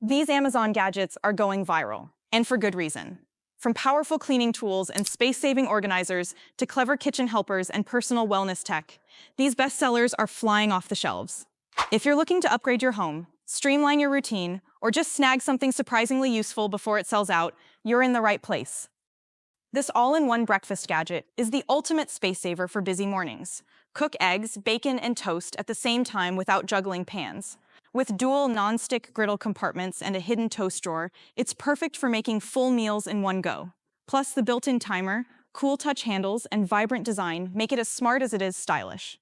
These Amazon gadgets are going viral, and for good reason. From powerful cleaning tools and space-saving organizers to clever kitchen helpers and personal wellness tech, these bestsellers are flying off the shelves. If you're looking to upgrade your home, streamline your routine, or just snag something surprisingly useful before it sells out, you're in the right place. This all-in-one breakfast gadget is the ultimate space saver for busy mornings. Cook eggs, bacon, and toast at the same time without juggling pans. With dual non-stick griddle compartments and a hidden toast drawer, it's perfect for making full meals in one go. Plus, the built-in timer, cool touch handles, and vibrant design make it as smart as it is stylish.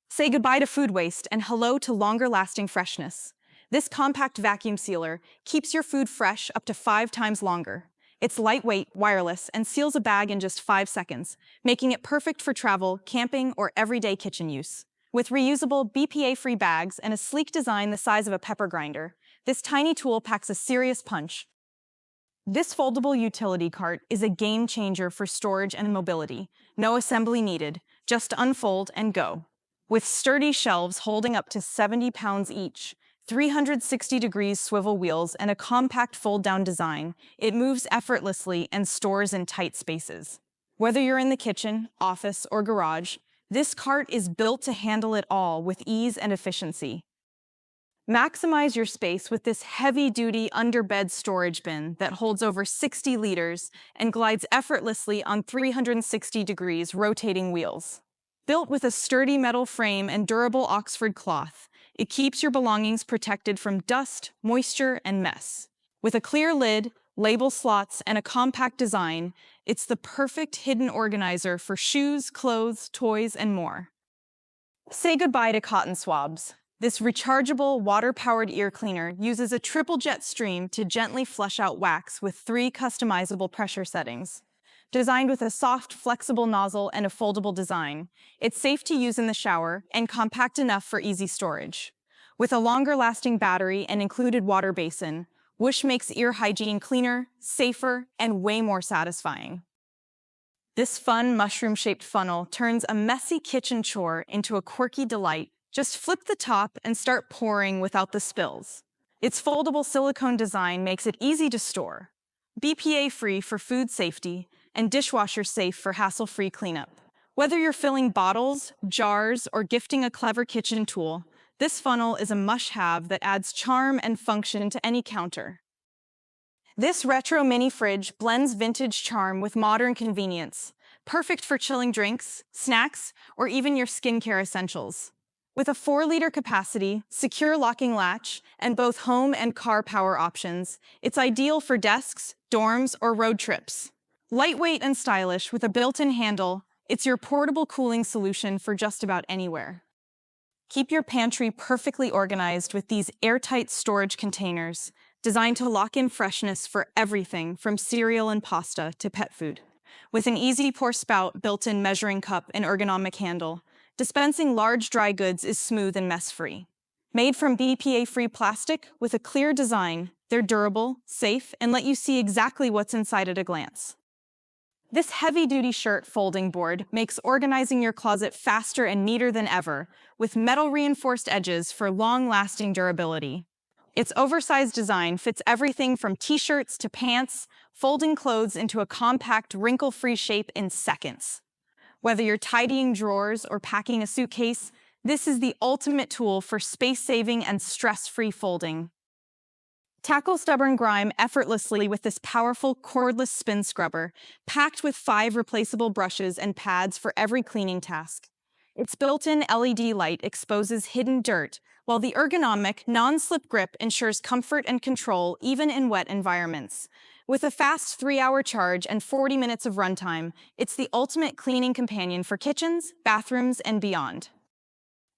Say goodbye to food waste and hello to longer-lasting freshness. This compact vacuum sealer keeps your food fresh up to 5 times longer. It's lightweight, wireless, and seals a bag in just 5 seconds, making it perfect for travel, camping, or everyday kitchen use. With reusable, BPA-free bags and a sleek design the size of a pepper grinder, this tiny tool packs a serious punch. This foldable utility cart is a game changer for storage and mobility. No assembly needed, just unfold and go. With sturdy shelves holding up to 70 pounds each, 360-degree swivel wheels, and a compact fold-down design, it moves effortlessly and stores in tight spaces. Whether you're in the kitchen, office, or garage, this cart is built to handle it all with ease and efficiency. Maximize your space with this heavy-duty underbed storage bin that holds over 60 liters and glides effortlessly on 360 degrees rotating wheels. Built with a sturdy metal frame and durable Oxford cloth, it keeps your belongings protected from dust, moisture, and mess. With a clear lid, label slots, and a compact design, it's the perfect hidden organizer for shoes, clothes, toys, and more. Say goodbye to cotton swabs. This rechargeable, water-powered ear cleaner uses a triple jet stream to gently flush out wax with 3 customizable pressure settings. Designed with a soft, flexible nozzle and a foldable design, it's safe to use in the shower and compact enough for easy storage. With a longer-lasting battery and included water basin, Whoosh makes ear hygiene cleaner, safer, and way more satisfying. This fun, mushroom-shaped funnel turns a messy kitchen chore into a quirky delight. Just flip the top and start pouring without the spills. Its foldable silicone design makes it easy to store, BPA-free for food safety, and dishwasher-safe for hassle-free cleanup. Whether you're filling bottles, jars, or gifting a clever kitchen tool, this funnel is a must-have that adds charm and function to any counter. This retro mini fridge blends vintage charm with modern convenience, perfect for chilling drinks, snacks, or even your skincare essentials. With a 4-liter capacity, secure locking latch, and both home and car power options, it's ideal for desks, dorms, or road trips. Lightweight and stylish with a built-in handle, it's your portable cooling solution for just about anywhere. Keep your pantry perfectly organized with these airtight storage containers, designed to lock in freshness for everything from cereal and pasta to pet food. With an easy-pour spout, built-in measuring cup, and ergonomic handle, dispensing large dry goods is smooth and mess-free. Made from BPA-free plastic with a clear design, they're durable, safe, and let you see exactly what's inside at a glance. This heavy-duty shirt folding board makes organizing your closet faster and neater than ever, with metal-reinforced edges for long-lasting durability. Its oversized design fits everything from t-shirts to pants, folding clothes into a compact, wrinkle-free shape in seconds. Whether you're tidying drawers or packing a suitcase, this is the ultimate tool for space-saving and stress-free folding. Tackle stubborn grime effortlessly with this powerful cordless spin scrubber, packed with 5 replaceable brushes and pads for every cleaning task. Its built-in LED light exposes hidden dirt, while the ergonomic, non-slip grip ensures comfort and control even in wet environments. With a fast 3-hour charge and 40 minutes of runtime, it's the ultimate cleaning companion for kitchens, bathrooms, and beyond.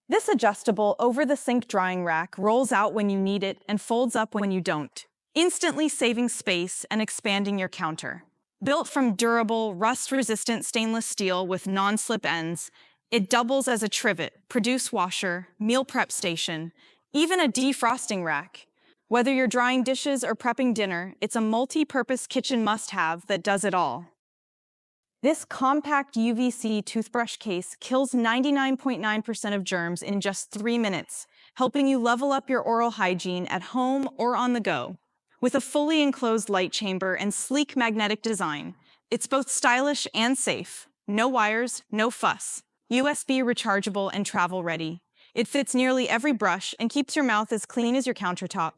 This adjustable over-the-sink drying rack rolls out when you need it and folds up when you don't, instantly saving space and expanding your counter. Built from durable, rust-resistant stainless steel with non-slip ends, it doubles as a trivet, produce washer, meal prep station, even a defrosting rack. Whether you're drying dishes or prepping dinner, it's a multi-purpose kitchen must-have that does it all. This compact UVC toothbrush case kills 99.9% of germs in just 3 minutes, helping you level up your oral hygiene at home or on the go. With a fully enclosed light chamber and sleek magnetic design, it's both stylish and safe. No wires, no fuss. USB rechargeable and travel ready. It fits nearly every brush and keeps your mouth as clean as your countertop.